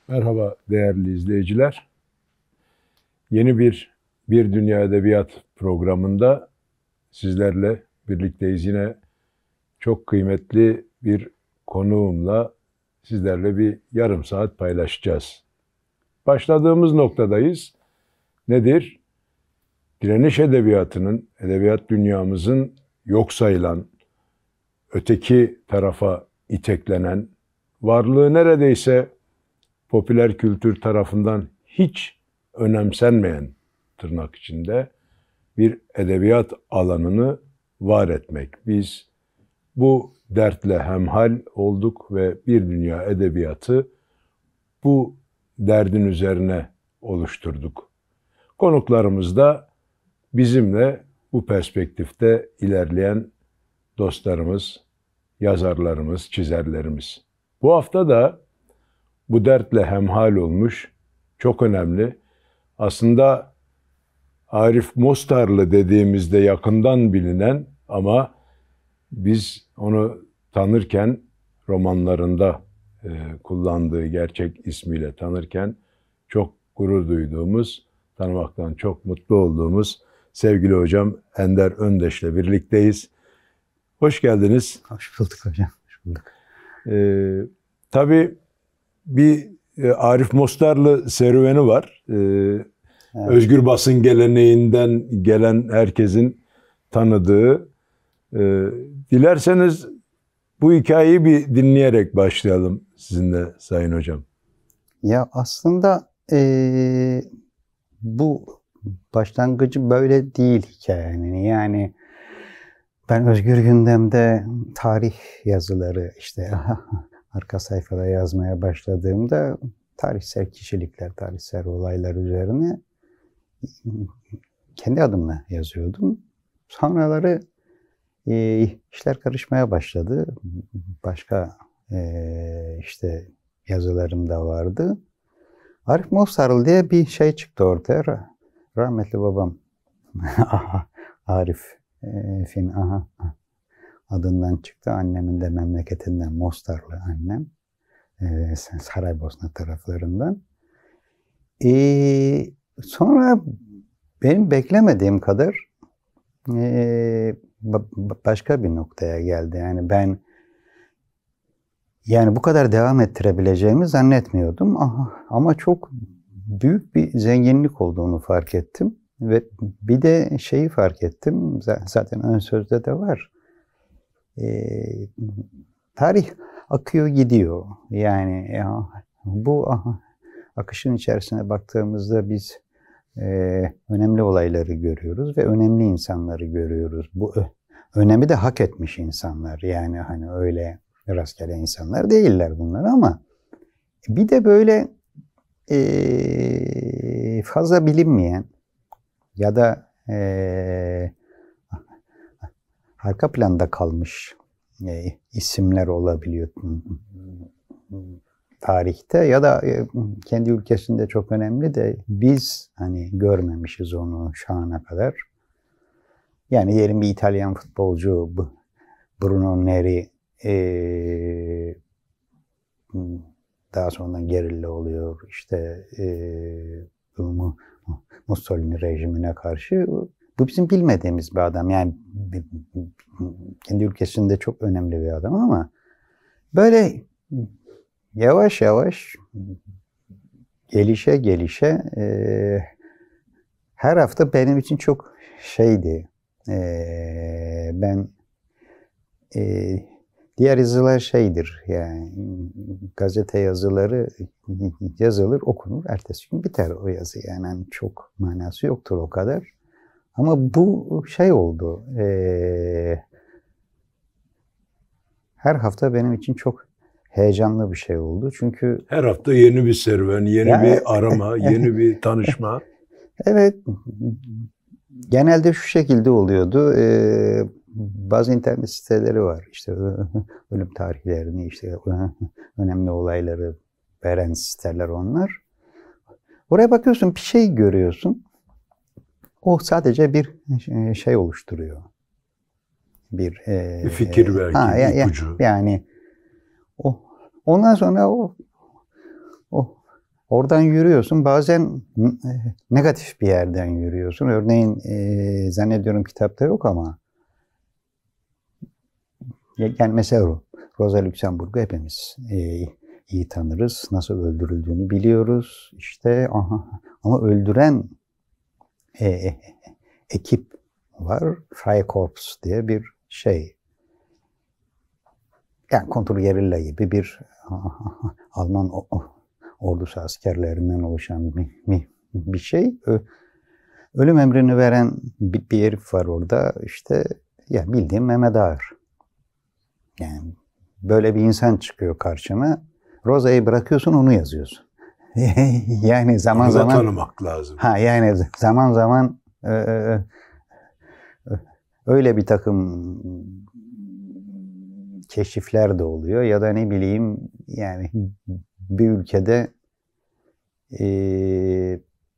Merhaba değerli izleyiciler. Yeni bir Dünya Edebiyat programında sizlerle birlikteyiz. Yine çok kıymetli bir konuğumla sizlerle bir yarım saat paylaşacağız. Başladığımız noktadayız. Nedir? Direniş edebiyatının, edebiyat dünyamızın yok sayılan, öteki tarafa iteklenen, varlığı neredeyse popüler kültür tarafından hiç önemsenmeyen tırnak içinde bir edebiyat alanını var etmek. Biz bu dertle hemhal olduk ve bir dünya edebiyatı bu derdin üzerine oluşturduk. Konuklarımız da bizimle bu perspektifte ilerleyen dostlarımız, yazarlarımız, çizerlerimiz. Bu hafta da bu dertle hemhal olmuş, çok önemli. Aslında Arif Mostarlı dediğimizde yakından bilinen ama biz onu tanırken romanlarında kullandığı gerçek ismiyle tanırken çok gurur duyduğumuz, tanımaktan çok mutlu olduğumuz sevgili hocam Ender Öndeş'le birlikteyiz. Hoş geldiniz. Hoş bulduk hocam. Hoş bulduk. Tabii bir Arif Mostarlı serüveni var. Evet. Özgür basın geleneğinden gelen herkesin tanıdığı. Dilerseniz bu hikayeyi bir dinleyerek başlayalım sizinle Sayın Hocam. Ya aslında bu başlangıcı böyle değil hikayenin. Yani ben Özgür Gündem'de tarih yazıları işte arka sayfada yazmaya başladığımda tarihsel kişilikler, tarihsel olaylar üzerine kendi adımla yazıyordum. Sonraları işler karışmaya başladı. Başka işte yazılarım da vardı. Arif Mostarlı diye bir şey çıktı ortaya. Rahmetli babam Arif'in adından çıktı. Annemin de memleketinden Mostarlı annem. Saraybosna taraflarından. Sonra benim beklemediğim kadar başka bir noktaya geldi. Yani bu kadar devam ettirebileceğimi zannetmiyordum. Ama çok büyük bir zenginlik olduğunu fark ettim. Ve bir de şeyi fark ettim. Zaten ön sözde de var. Tarih akıyor gidiyor. Yani bu akışın içerisine baktığımızda biz önemli olayları görüyoruz ve önemli insanları görüyoruz. Bu önemi de hak etmiş insanlar. Yani hani öyle rastgele insanlar değiller bunlar ama bir de böyle fazla bilinmeyen ya da arka planda kalmış isimler olabiliyor tarihte ya da kendi ülkesinde çok önemli de biz hani görmemişiz onu şu ana kadar. Yani diyelim bir İtalyan futbolcu Bruno Neri daha sonra gerilla oluyor işte Mussolini rejimine karşı. Bu bizim bilmediğimiz bir adam. Yani kendi ülkesinde çok önemli bir adam ama böyle yavaş yavaş gelişe her hafta benim için çok şeydi. Ben diğer yazılar şeydir yani gazete yazıları yazılır okunur ertesi gün biter o yazı yani çok manası yoktur o kadar. Ama bu şey oldu. Her hafta benim için çok heyecanlı bir şey oldu. Çünkü her hafta yeni bir serüven, yeni bir arama, yeni bir tanışma. Evet. Genelde şu şekilde oluyordu. Bazı internet siteleri var. İşte ölüm tarihlerini, işte önemli olayları veren siteler onlar. Oraya bakıyorsun, bir şey görüyorsun. O sadece bir şey oluşturuyor. Bir fikir belki, ipucu. Yani ondan sonra o oradan yürüyorsun. Bazen negatif bir yerden yürüyorsun. Örneğin zannediyorum kitapta yok ama yani mesela Rosa Luxemburg'u hepimiz iyi tanırız. Nasıl öldürüldüğünü biliyoruz. İşte ama öldüren ekip var. Freikorps diye bir şey. Yani kontrgerilla gibi bir Alman ordusu askerlerinden oluşan bir şey. Ölüm emrini veren bir herif var orada. İşte ya bildiğim Mehmet Ağar. Yani böyle bir insan çıkıyor karşına. Rosa'yı bırakıyorsun, onu yazıyorsun. Yani zaman zaman tanımak lazım. Yani zaman zaman öyle bir takım keşifler de oluyor ya da ne bileyim yani bir ülkede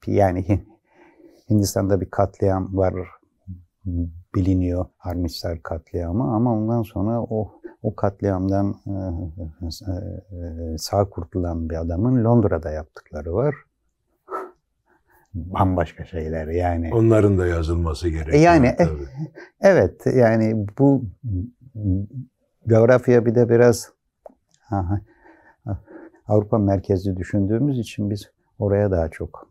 yani Hindistan'da bir katliam var biliniyor, Armistar katliamı, ama ondan sonra o katliamdan sağ kurtulan bir adamın Londra'da yaptıkları var. Bambaşka şeyler yani. Onların da yazılması gerekiyor. Yani evet, yani bu coğrafya bir de biraz Avrupa merkezli düşündüğümüz için biz oraya daha çok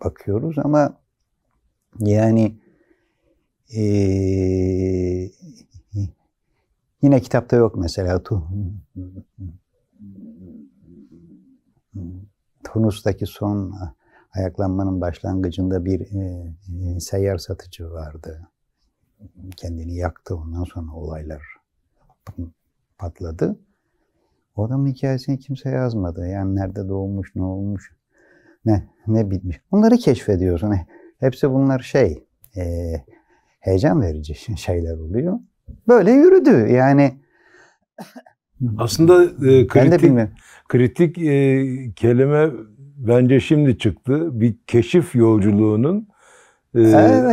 bakıyoruz ama yani yine kitapta yok mesela Tunus'taki son ayaklanmanın başlangıcında bir seyyar satıcı vardı. Kendini yaktı, ondan sonra olaylar patladı. O adamın hikayesini kimse yazmadı. Yani nerede doğmuş, ne olmuş, ne bitmiş. Bunları keşfediyorsun. Hepsi bunlar heyecan verici şeyler oluyor. Böyle yürüdü yani. Aslında kritik kelime bence şimdi çıktı. Bir keşif yolculuğunun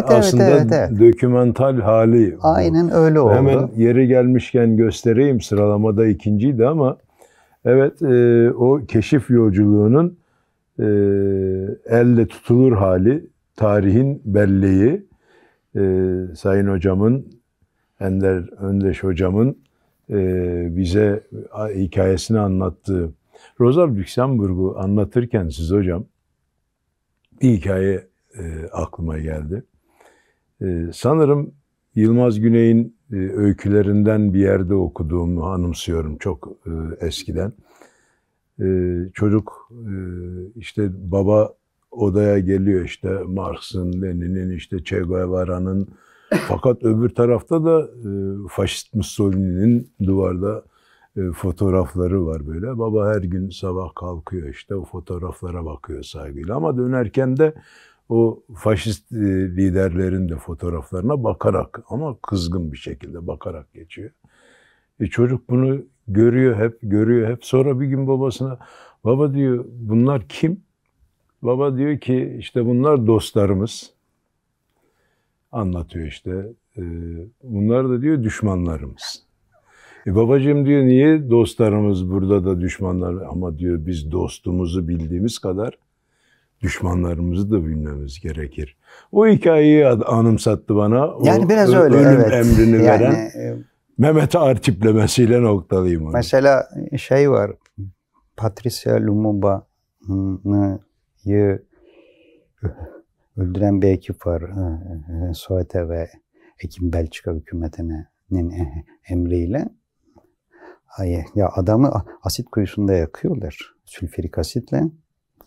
aslında evet. dokümental hali. Aynen öyle oldu. Hemen yeri gelmişken göstereyim. Sıralamada ikinciydi ama evet, o keşif yolculuğunun elle tutulur hali, tarihin belleği, Sayın Hocamın, Ender Öndeş Hocamın bize hikayesini anlattığı. Rosa Luxemburg'u anlatırken siz hocam bir hikaye aklıma geldi. Sanırım Yılmaz Güney'in öykülerinden bir yerde okuduğumu anımsıyorum çok eskiden. Çocuk işte baba odaya geliyor, işte Marx'ın, Lenin'in, işte Che Guevara'nın, fakat öbür tarafta da faşist Mussolini'nin duvarda fotoğrafları var böyle. Baba her gün sabah kalkıyor, işte o fotoğraflara bakıyor saygıyla, ama dönerken de o faşist liderlerin de fotoğraflarına bakarak, ama kızgın bir şekilde bakarak geçiyor. Çocuk bunu görüyor hep. Sonra bir gün babasına, baba diyor, bunlar kim? Baba diyor ki işte bunlar dostlarımız. Anlatıyor işte. Bunlar da diyor düşmanlarımız. Babacığım diyor, niye dostlarımız burada da düşmanlar? Ama diyor biz dostumuzu bildiğimiz kadar düşmanlarımızı da bilmemiz gerekir. O hikayeyi anımsattı bana. Yani o biraz öyle, ölüm evet. emrini yani, veren Mehmet Ağar tiplemesiyle noktalıyım onu. Mesela var, Patricia Lumumba'yı öldüren bir ekip var. Soete ve Ekim Belçika hükümetinin emriyle. Ya adamı asit kuyusunda yakıyorlar. Sülfürik asitle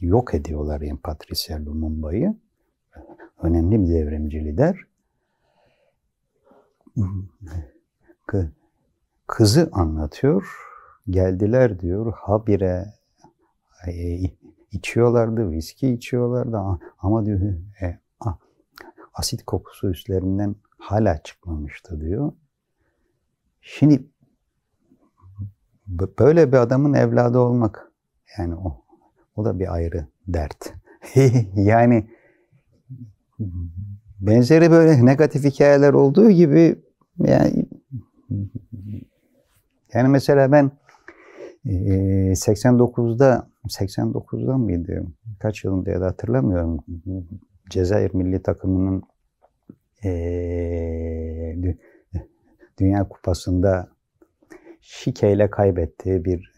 yok ediyorlar yani Patricia Lumumba'yı. Önemli bir devrimci lider. Kızı anlatıyor. Geldiler diyor. Habire içiyorlardı, viski içiyorlardı ama diyor asit kokusu üstlerinden hala çıkmamıştı diyor. Şimdi böyle bir adamın evladı olmak, yani o da bir ayrı dert. Yani benzeri böyle negatif hikayeler olduğu gibi yani mesela ben 89'da 89'dan mıydı? Kaç yılında ya da hatırlamıyorum. Cezayir milli takımının Dünya Kupası'nda şikeyle kaybettiği bir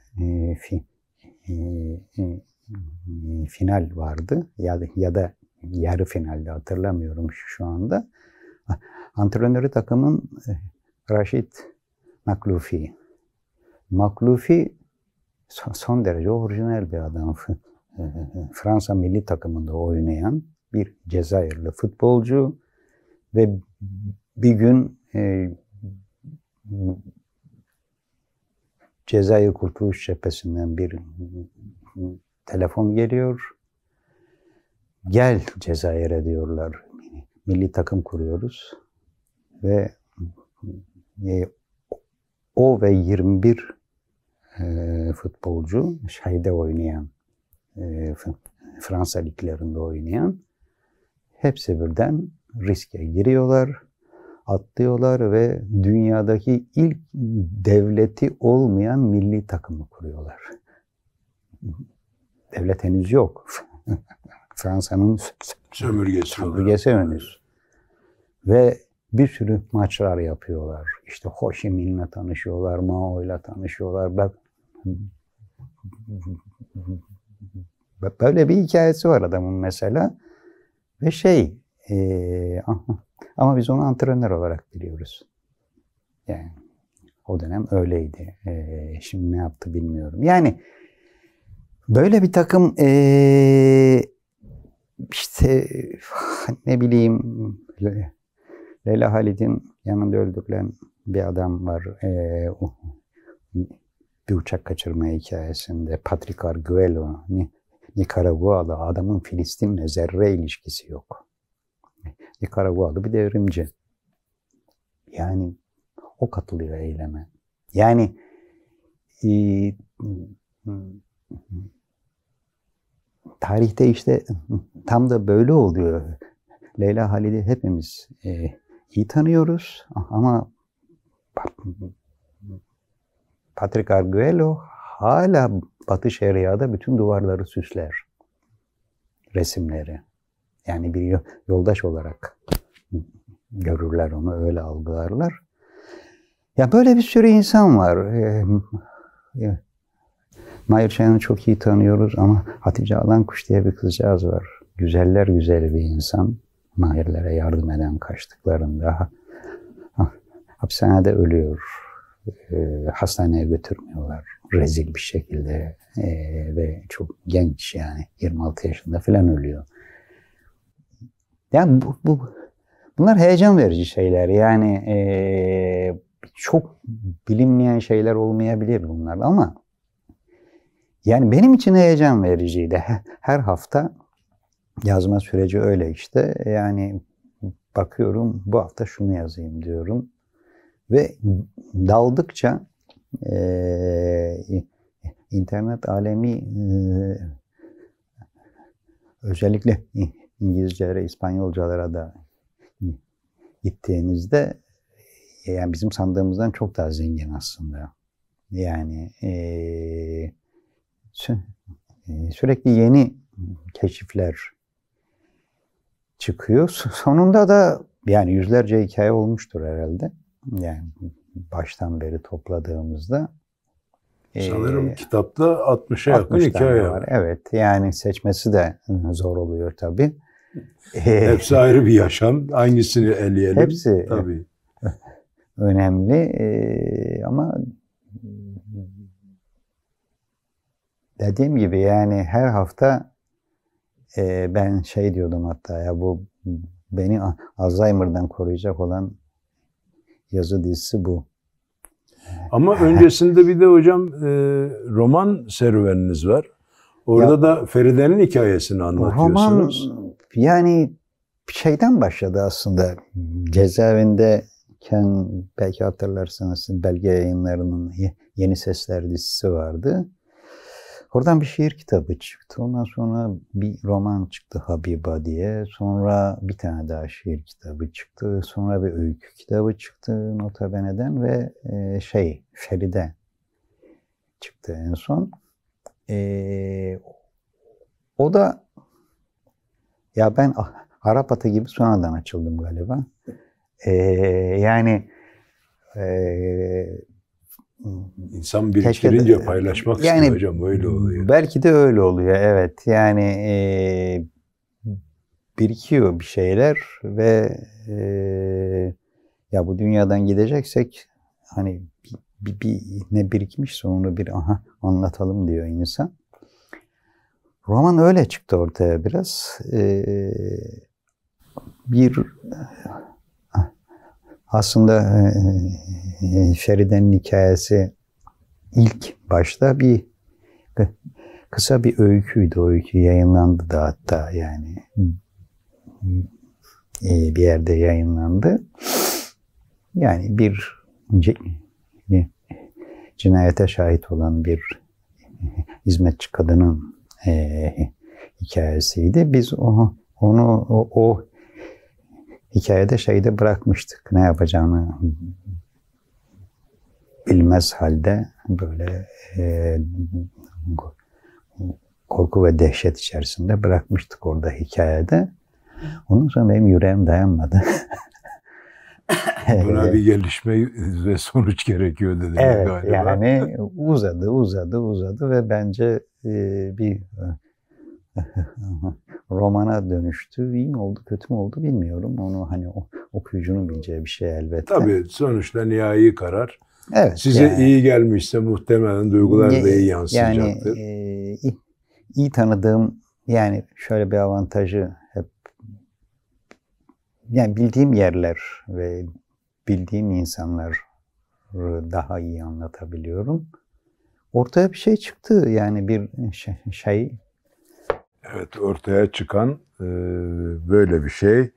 final vardı. Ya da yarı finalde, hatırlamıyorum şu anda. Antrenörü takımın Rachid Makhloufi. Makhloufi son derece orijinal bir adam. Fransa milli takımında oynayan bir Cezayirli futbolcu ve bir gün Cezayir Kurtuluş Cephesi'nden bir telefon geliyor. Gel Cezayir'e diyorlar. Milli takım kuruyoruz. Ve o ve 21 futbolcu şeyde oynayan, Fransa liglerinde oynayan, hepsi birden riske giriyorlar, atlıyorlar ve dünyadaki ilk devleti olmayan milli takımı kuruyorlar. Devlet henüz yok. Fransa'nın sömürgesi henüz. Ve bir sürü maçlar yapıyorlar. İşte Ho Chi Minh'le tanışıyorlar, Mao'yla tanışıyorlar. Böyle bir hikayesi var adamın mesela. Ve ama biz onu antrenör olarak biliyoruz. Yani o dönem öyleydi. Şimdi ne yaptı bilmiyorum. Yani böyle bir takım işte ne bileyim, Leyla Halid'in yanında öldürülen bir adam var. Bir uçak kaçırma hikayesinde. Patrick Arguello, Nikaragualı, adamın Filistin'le zerre ilişkisi yok. Nikaragualı bir devrimci. Yani o katılıyor eyleme. Yani tarihte işte tam da böyle oluyor. Leyla Halid'i hepimiz iyi tanıyoruz ama Patrick Arguello hala Batı Şeria'da bütün duvarları süsler. Resimleri. Yani bir yoldaş olarak görürler onu, öyle algılarlar. Ya böyle bir sürü insan var. Mahir Şahin'i çok iyi tanıyoruz ama Hatice Alankuş diye bir kızcağız var. Güzeller güzeli bir insan. Mahirlere yardım eden kaçtıklarında hapishanede ölüyor. Hastaneye götürmüyorlar. Rezil bir şekilde ve çok genç, yani 26 yaşında falan ölüyor. Yani bunlar heyecan verici şeyler. Yani çok bilinmeyen şeyler olmayabilir bunlar ama yani benim için heyecan vericiydi. Her hafta yazma süreci öyle işte. Yani bakıyorum, bu hafta şunu yazayım diyorum. Ve daldıkça internet alemi özellikle İngilizcelere, İspanyolcalara da gittiğinizde yani bizim sandığımızdan çok daha zengin aslında. Yani sürekli yeni keşifler çıkıyor. Sonunda da yani yüzlerce hikaye olmuştur herhalde. Yani baştan beri topladığımızda. Sanırım kitapta 60'a yakın hikaye var. Evet, yani seçmesi de zor oluyor tabii. Hepsi ayrı bir yaşam. Hangisini eleyelim? Hepsi tabii önemli ama dediğim gibi yani her hafta ben şey diyordum hatta, ya bu beni Alzheimer'dan koruyacak olan yazı dizisi bu. Ama öncesinde bir de hocam roman serüveniniz var. Orada da Feride'nin hikayesini anlatıyorsunuz. Roman yani şeyden başladı aslında. Cezaevindeyken belki hatırlarsınız, Belge Yayınları'nın Yeni Sesler dizisi vardı. Oradan bir şiir kitabı çıktı. Ondan sonra bir roman çıktı, Habiba diye. Sonra bir tane daha şiir kitabı çıktı. Sonra bir öykü kitabı çıktı Nota Bene'den ve Feride çıktı en son. O da ya ben Arap atı gibi sonradan açıldım galiba. Yani İnsan biriktirince paylaşmak istiyor hocam. Öyle oluyor. Belki de öyle oluyor. Evet. Yani birikiyor bir şeyler ve ya bu dünyadan gideceksek hani bir ne birikmişse onu bir anlatalım diyor insan. Roman öyle çıktı ortaya biraz. Bir aslında Feride'nin hikayesi ilk başta bir kısa bir öyküydü. O öykü yayınlandı da hatta yani bir yerde yayınlandı. Yani bir cinayete şahit olan bir hizmetçi kadının hikayesiydi. Biz o hikayede şeyde bırakmıştık. Ne yapacağını bilmez halde böyle korku ve dehşet içerisinde bırakmıştık orada hikayede. Ondan sonra benim yüreğim dayanmadı. Buna bir gelişme ve sonuç gerekiyor dedi evet, galiba. Yani uzadı ve bence bir romana dönüştü. İyi mi oldu, kötü mü oldu bilmiyorum. Onu hani okuyucunun bileceği bir şey elbette. Tabii sonuçta nihai karar. Evet, size yani, iyi gelmişse muhtemelen duygular da iyi yansıyacaktır. Yani iyi tanıdığım yani şöyle bir avantajı hep yani bildiğim yerler ve bildiğim insanları daha iyi anlatabiliyorum. Ortaya bir şey çıktı yani bir şey. Evet, ortaya çıkan böyle bir şey.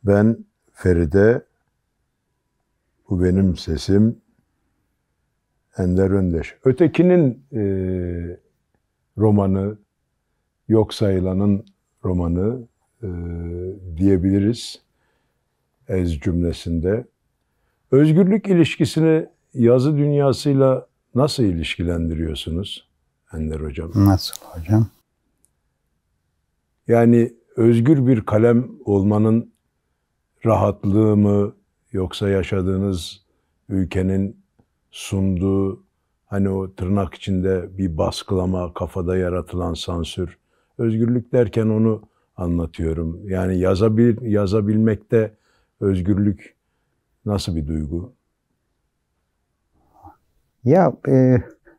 Ben Feride, bu benim sesim, Ender Öndeş. Ötekinin romanı, Yok Sayılan'ın romanı diyebiliriz ez cümlesinde. Özgürlük ilişkisini yazı dünyasıyla nasıl ilişkilendiriyorsunuz Ender Hocam? Nasıl hocam? Yani özgür bir kalem olmanın rahatlığı mı, yoksa yaşadığınız ülkenin sunduğu hani o tırnak içinde bir baskılama, kafada yaratılan sansür. Özgürlük derken onu anlatıyorum. Yani yazabilmekte özgürlük nasıl bir duygu? Ya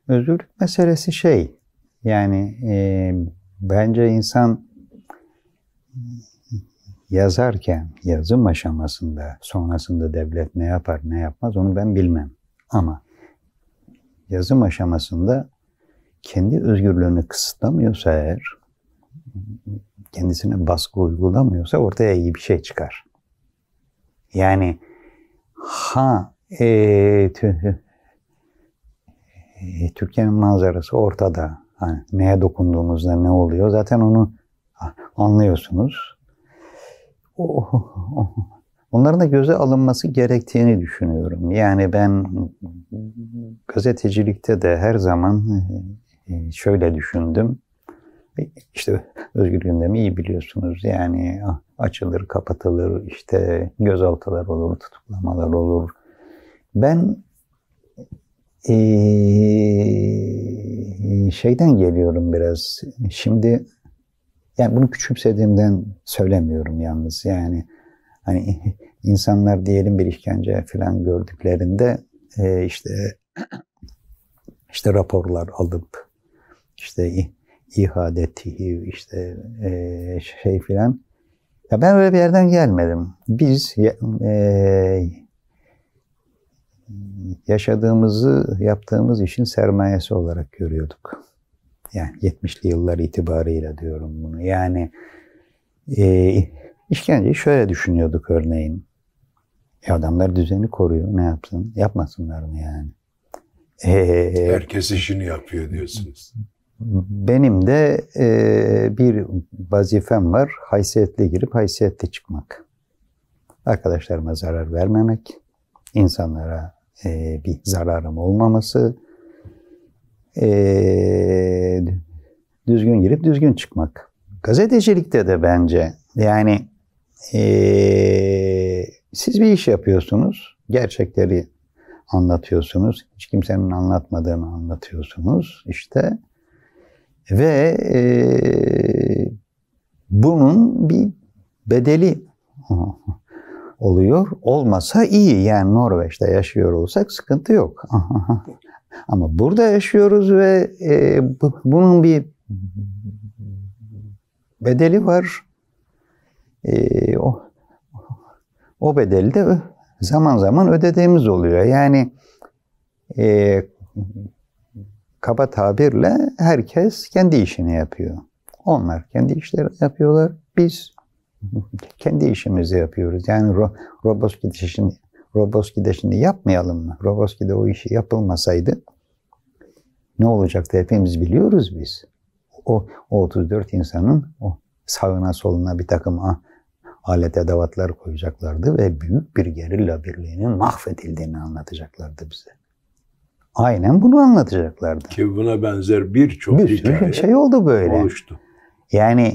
özgürlük meselesi şey yani bence insan yazarken yazım aşamasında sonrasında devlet ne yapar ne yapmaz onu ben bilmem. Ama yazım aşamasında kendi özgürlüğünü kısıtlamıyorsa eğer kendisine baskı uygulamıyorsa ortaya iyi bir şey çıkar. Yani Türkiye'nin manzarası ortada. Hani neye dokunduğumuzda ne oluyor zaten onu anlıyorsunuz. Onların da göze alınması gerektiğini düşünüyorum. Yani ben gazetecilikte de her zaman şöyle düşündüm. İşte özgür gündemi iyi biliyorsunuz. Yani açılır, kapatılır, işte gözaltılar olur, tutuklamalar olur. Ben şeyden geliyorum biraz. Şimdi yani bunu küçümsediğimden söylemiyorum yalnız. Yani hani insanlar diyelim bir işkence falan gördüklerinde işte raporlar alıp işte ihadetihi işte şey filan. Ya ben öyle bir yerden gelmedim. Biz yaşadığımızı yaptığımız işin sermayesi olarak görüyorduk. Yani 70'li yıllar itibarıyla diyorum bunu. Yani işkenceyi şöyle düşünüyorduk örneğin. Adamlar düzeni koruyor. Ne yapsın? Yapmasınlar mı yani? Herkes işini yapıyor diyorsunuz. Benim de bir vazifem var. Haysiyetli girip haysiyetli çıkmak. Arkadaşlarıma zarar vermemek. İnsanlara bir zararım olmaması. düzgün girip düzgün çıkmak. Gazetecilikte de bence yani siz bir iş yapıyorsunuz, gerçekleri anlatıyorsunuz, hiç kimsenin anlatmadığını anlatıyorsunuz işte ve bunun bir bedeli oluyor. Olmasa iyi, yani Norveç'te yaşıyor olsak sıkıntı yok. Ama burada yaşıyoruz ve bunun bir bedeli var. O bedeli de zaman zaman ödediğimiz oluyor. Yani kaba tabirle herkes kendi işini yapıyor. Onlar kendi işlerini yapıyorlar. Biz kendi işimizi yapıyoruz. Yani Roboski'de şimdi yapmayalım mı? Roboski'de o işi yapılmasaydı ne olacaktı hepimiz biliyoruz biz. O 34 insanın o sağına soluna bir takım alet edevatlar koyacaklardı ve büyük bir gerilla birliğinin mahvedildiğini anlatacaklardı bize. Aynen bunu anlatacaklardı. Ki buna benzer birçok hikaye şey oldu böyle. Oluştu. Yani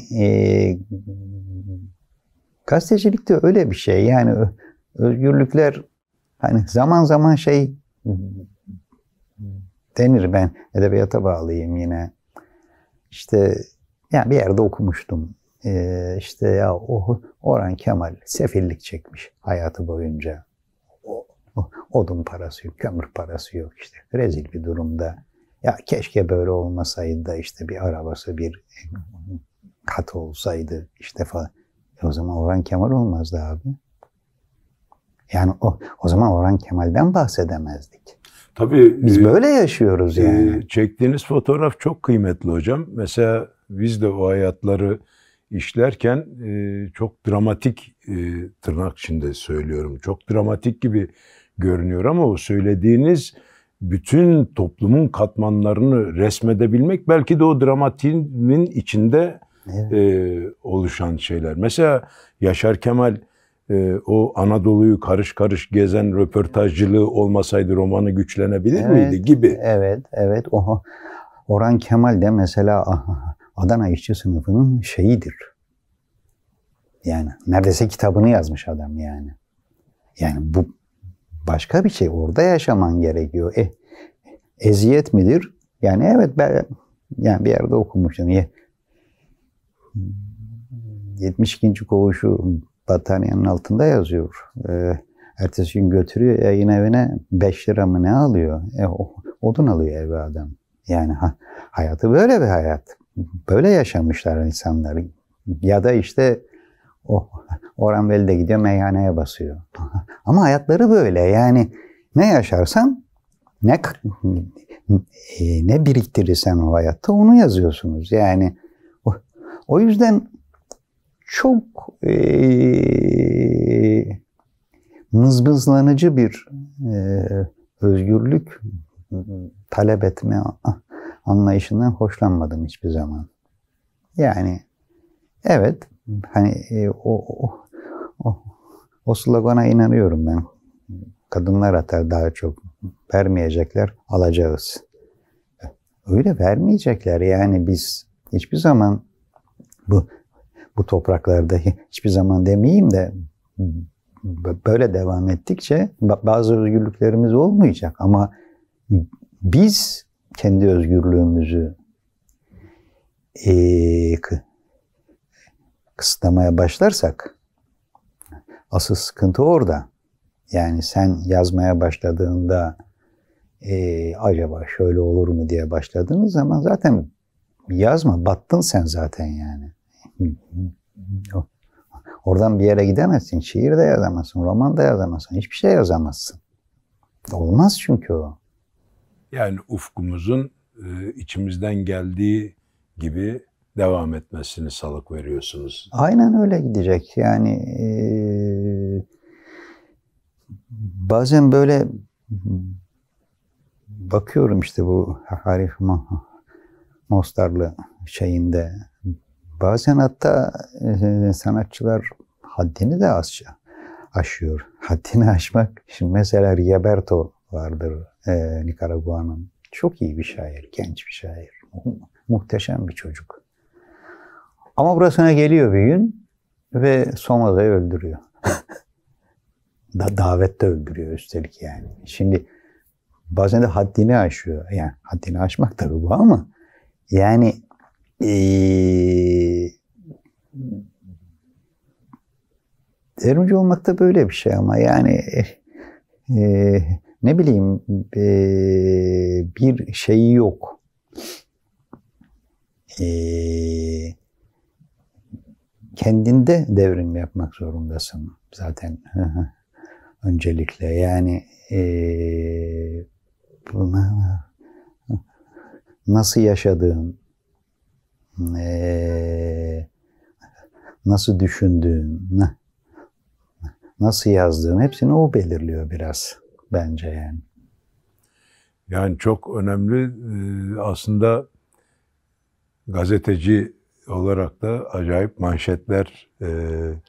gazetecilikte öyle bir şey. Yani özgürlükler hani zaman zaman şey denir, ben edebiyata bağlıyım yine. İşte ya bir yerde okumuştum. İşte ya Orhan Kemal sefillik çekmiş hayatı boyunca. Odun parası yok, kömür parası yok işte. Rezil bir durumda. Ya keşke böyle olmasaydı da işte bir arabası, bir katı olsaydı işte falan. O zaman Orhan Kemal olmazdı abi. Yani o zaman Orhan Kemal'den bahsedemezdik. Tabii biz böyle yaşıyoruz yani. Çektiğiniz fotoğraf çok kıymetli hocam. Mesela biz de o hayatları işlerken çok dramatik, tırnak içinde söylüyorum, çok dramatik gibi görünüyor ama o söylediğiniz bütün toplumun katmanlarını resmedebilmek belki de o dramatiğin içinde oluşan şeyler. Mesela Yaşar Kemal o Anadolu'yu karış karış gezen röportajcılığı olmasaydı romanı güçlenebilir miydi gibi. Evet. Orhan Kemal de mesela Adana işçi sınıfının şeyidir. Yani neredeyse kitabını yazmış adam yani. Yani bu başka bir şey. Orada yaşaman gerekiyor. Eziyet midir? Yani evet, ben yani bir yerde okumuştum. 72. koğuşu battaniyenin altında yazıyor. Ertesi gün götürüyor yayın evine, 5 lira mı ne alıyor? Odun alıyor eve adam. Yani hayatı böyle bir hayat. Böyle yaşamışlar insanlar. Ya da işte Orhan Veli de gidiyor meyhaneye basıyor. Ama hayatları böyle. Yani ne yaşarsan, ne biriktirirsen o hayatta onu yazıyorsunuz. Yani o yüzden çok mızmızlanıcı bir özgürlük talep etme anlayışından hoşlanmadım hiçbir zaman. Yani evet, hani o slogana inanıyorum ben. Kadınlar atar daha çok, vermeyecekler, alacağız. Öyle vermeyecekler. Yani biz hiçbir zaman bu topraklarda, hiçbir zaman demeyeyim de böyle devam ettikçe bazı özgürlüklerimiz olmayacak. Ama biz kendi özgürlüğümüzü kısıtlamaya başlarsak asıl sıkıntı orada. Yani sen yazmaya başladığında acaba şöyle olur mu diye başladığınız zaman zaten yazma, battın sen zaten yani. Oradan bir yere gidemezsin. Şiir de yazamazsın, roman da yazamazsın, hiçbir şey yazamazsın. Olmaz çünkü o. Yani ufkumuzun içimizden geldiği gibi devam etmesini salık veriyorsunuz. Aynen öyle gidecek. Yani bazen böyle bakıyorum işte bu Arif Mostarlı şeyinde. Bazen hatta sanatçılar haddini de aşıyor. Haddini aşmak. Şimdi mesela Rigoberto vardır, Nikaragua'nın Çok iyi bir şair, genç bir şair. Muhteşem bir çocuk. Ama burasına geliyor bir gün ve Soma'da öldürüyor. Davette öldürüyor üstelik yani. Şimdi bazen de haddini aşıyor. Yani haddini aşmak tabii bu ama yani devrimci olmak da böyle bir şey ama yani ne bileyim bir şeyi yok. Kendinde devrim yapmak zorundasın zaten öncelikle yani nasıl yaşadığın, nasıl düşündüğün, nasıl yazdığın hepsini o belirliyor biraz bence yani. Yani çok önemli aslında gazeteci olarak da acayip manşetler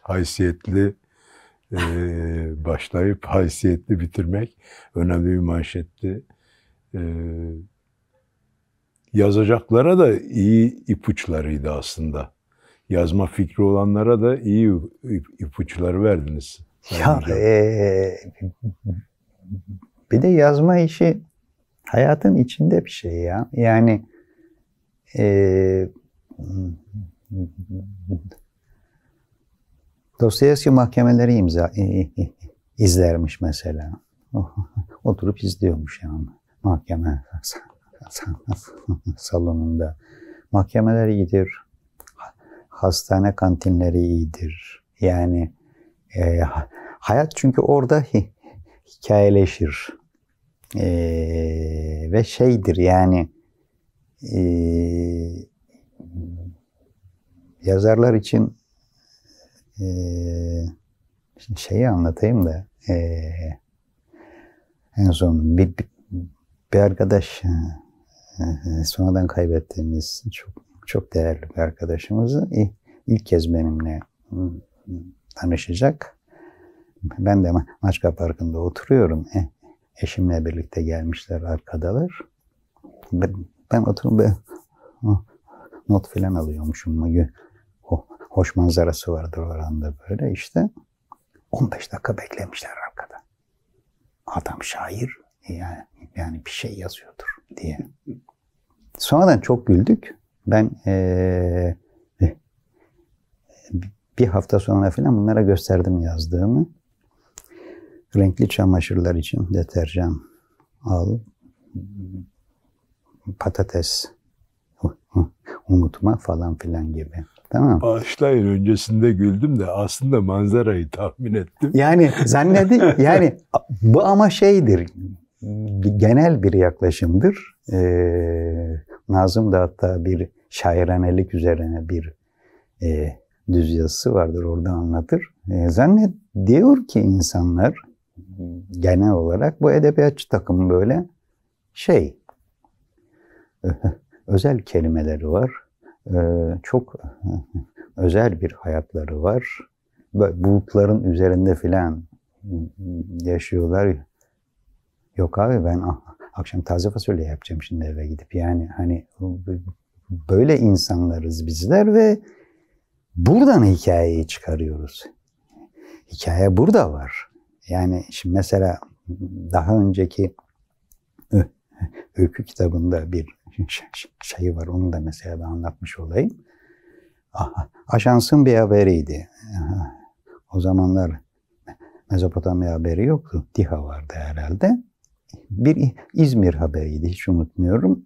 haysiyetli başlayıp haysiyetli bitirmek önemli bir manşetti. Yazacaklara da iyi ipuçlarıydı aslında. Yazma fikri olanlara da iyi ipuçları verdiniz. Ya bir de yazma işi hayatın içinde bir şey ya. Yani Dostoyevski mahkemeleri izlermiş mesela. Oturup izliyormuş yani mahkeme salonunda. Mahkemeler iyidir. Hastane kantinleri iyidir. Yani hayat çünkü orada hikayeleşir. Ve şeydir yani yazarlar için şeyi anlatayım da en son bir arkadaş sonradan kaybettiğimiz çok değerli bir arkadaşımızı ilk kez benimle tanışacak. Ben de Maçka Parkı'nda oturuyorum. Eşimle birlikte gelmişler arkadalar. Ben oturup not filan alıyormuşum. Hoş manzarası vardır oranda böyle işte. 15 dakika beklemişler arkada. Adam şair yani bir şey yazıyordur diye. Sonradan çok güldük. Ben bir hafta sonra falan bunlara gösterdim yazdığımı. Renkli çamaşırlar için deterjan al, patates unutma falan filan gibi. Tamam. Bağışlayın, öncesinde güldüm de aslında manzarayı tahmin ettim. Yani yani bu ama şeydir, genel bir yaklaşımdır. Nazım da hatta bir şairanelik üzerine bir düz yazısı vardır, orada anlatır. Zannediyor ki insanlar genel olarak bu edebiyatçı takım böyle özel kelimeleri var. Çok özel bir hayatları var. Bulutların üzerinde filan yaşıyorlar. Yok abi ben akşam taze fasulye yapacağım şimdi eve gidip. Yani hani böyle insanlarız bizler ve buradan hikayeyi çıkarıyoruz. Hikaye burada var. Yani şimdi mesela daha önceki öykü kitabında bir şey var. Onu da mesela ben anlatmış olayım. Ajansın bir haberiydi. O zamanlar Mezopotamya haberi yoktu. DİHA vardı herhalde. Bir İzmir haberiydi. Hiç unutmuyorum.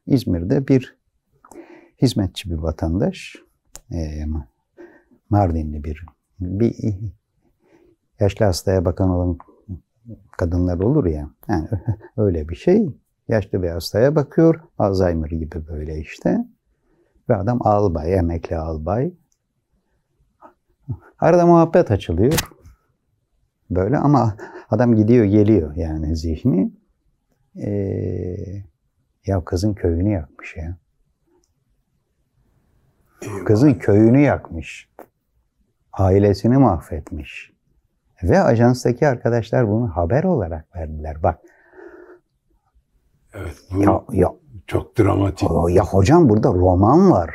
İzmir'de bir hizmetçi bir vatandaş, Mardinli bir yaşlı hastaya bakan olan kadınlar olur ya. Yani öyle bir şey. Yaşlı bir hastaya bakıyor. Alzheimer gibi böyle işte. Ve adam albay, emekli albay. Arada muhabbet açılıyor. Böyle ama adam gidiyor geliyor yani zihni. Ya kızın köyünü yakmış ya. Kızın köyünü yakmış. Ailesini mahvetmiş. Ve ajanstaki arkadaşlar bunu haber olarak verdiler. Bak, Evet, bu çok dramatik. Ya hocam burada roman var.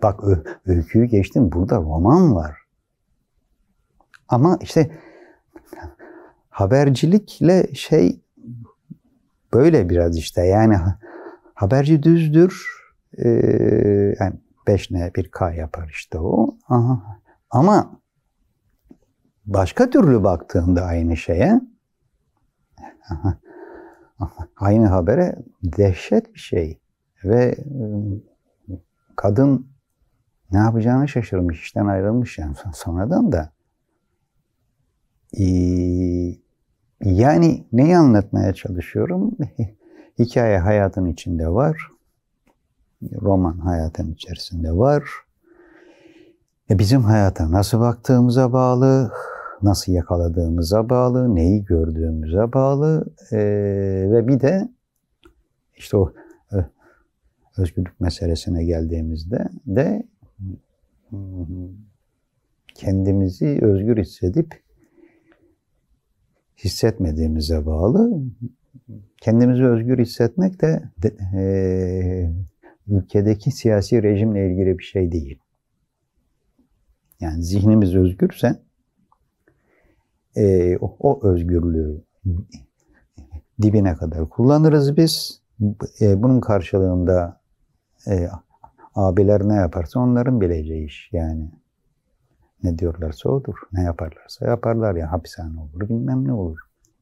Bak öyküyü geçtim, burada roman var. Ama işte habercilikle böyle biraz işte yani haberci düzdür. Yani 5N 1K yapar işte o. Aha. Ama başka türlü baktığında aynı şeye, aynı habere dehşet bir şey. Ve kadın ne yapacağını şaşırmış, işten ayrılmış yani sonradan da. Yani neyi anlatmaya çalışıyorum? Hikaye hayatın içinde var. Roman hayatın içerisinde var. Bizim hayata nasıl baktığımıza bağlı, nasıl yakaladığımıza bağlı, neyi gördüğümüze bağlı ve bir de işte o özgürlük meselesine geldiğimizde de kendimizi özgür hissetmediğimize bağlı. Kendimizi özgür hissetmek de ülkedeki siyasi rejimle ilgili bir şey değil. Yani zihnimiz özgürse o özgürlüğü dibine kadar kullanırız biz. Bunun karşılığında abiler ne yaparsa onların bileceği iş. Yani ne diyorlarsa odur. Ne yaparlarsa yaparlar. Ya hapishane olur, bilmem ne olur.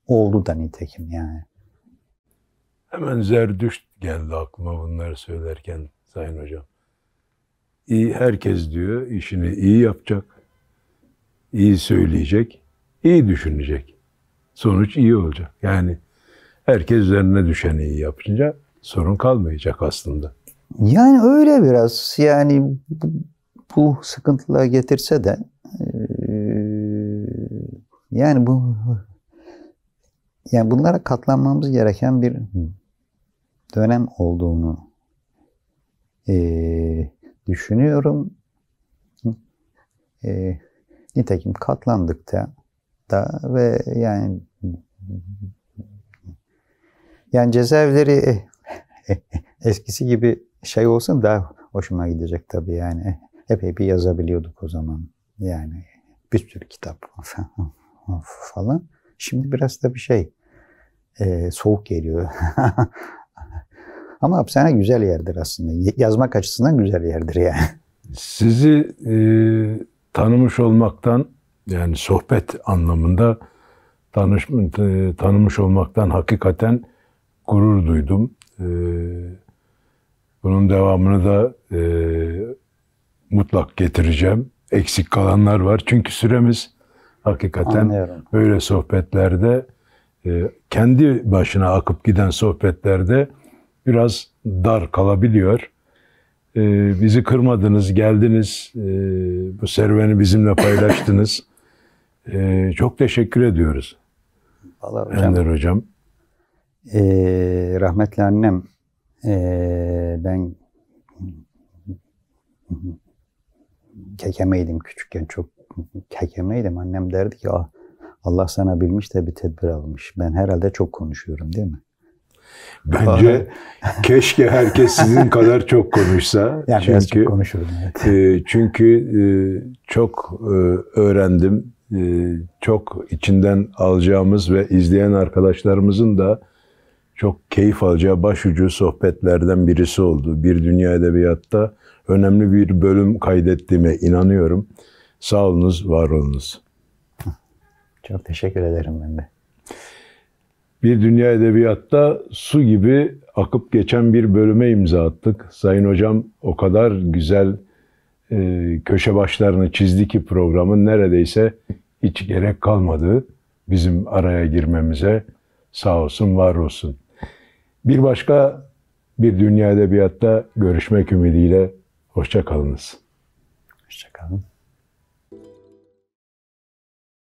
Oldu da nitekim yani. Hemen Zerdüşt geldi aklıma bunları söylerken Sayın Hocam. Herkes diyor işini iyi yapacak, iyi söyleyecek, iyi düşünecek. Sonuç iyi olacak. Yani herkes üzerine düşeni iyi yapınca sorun kalmayacak aslında. Yani öyle biraz. Yani bu sıkıntılar getirse de yani bunlara katlanmamız gereken bir dönem olduğunu düşünüyorum. Nitekim katlandık da ve yani cezaevleri eskisi gibi olsun daha hoşuma gidecek tabii yani. Epey bir yazabiliyorduk o zaman. Yani bir sürü kitap falan. Şimdi biraz da bir soğuk geliyor. Ama hapishane güzel yerdir aslında. Yazmak açısından güzel yerdir yani. Sizi tanımış olmaktan, yani sohbet anlamında tanımış olmaktan hakikaten gurur duydum. Bunun devamını da mutlak getireceğim. Eksik kalanlar var. Çünkü süremiz hakikaten Anlıyorum. böyle sohbetlerde, kendi başına akıp giden sohbetlerde biraz dar kalabiliyor. Bizi kırmadınız, geldiniz, bu serüveni bizimle paylaştınız. Çok teşekkür ediyoruz. Vallahi hocam. Ender Hocam. Rahmetli annem, ben kekemeydim küçükken, çok kekemeydim. Annem derdi ki Allah sana bilmiş de bir tedbir almış. Ben herhalde çok konuşuyorum değil mi? Bence keşke herkes sizin kadar çok konuşsa. Yani biraz çok konuşurum. Evet. Çünkü çok öğrendim. Çok içinden alacağımız ve izleyen arkadaşlarımızın da çok keyif alacağı başucu sohbetlerden birisi oldu. Bir Dünya Edebiyatta önemli bir bölüm kaydettiğime inanıyorum. Sağ olunuz, var olunuz. Çok teşekkür ederim ben de. Bir Dünya Edebiyatta su gibi akıp geçen bir bölüme imza attık. Sayın Hocam o kadar güzel köşe başlarını çizdi ki programın neredeyse hiç gerek kalmadı bizim araya girmemize. Sağ olsun, var olsun. Bir başka Bir Dünya Edebiyatta görüşmek ümidiyle. Hoşça kalınız. Hoşça kalın.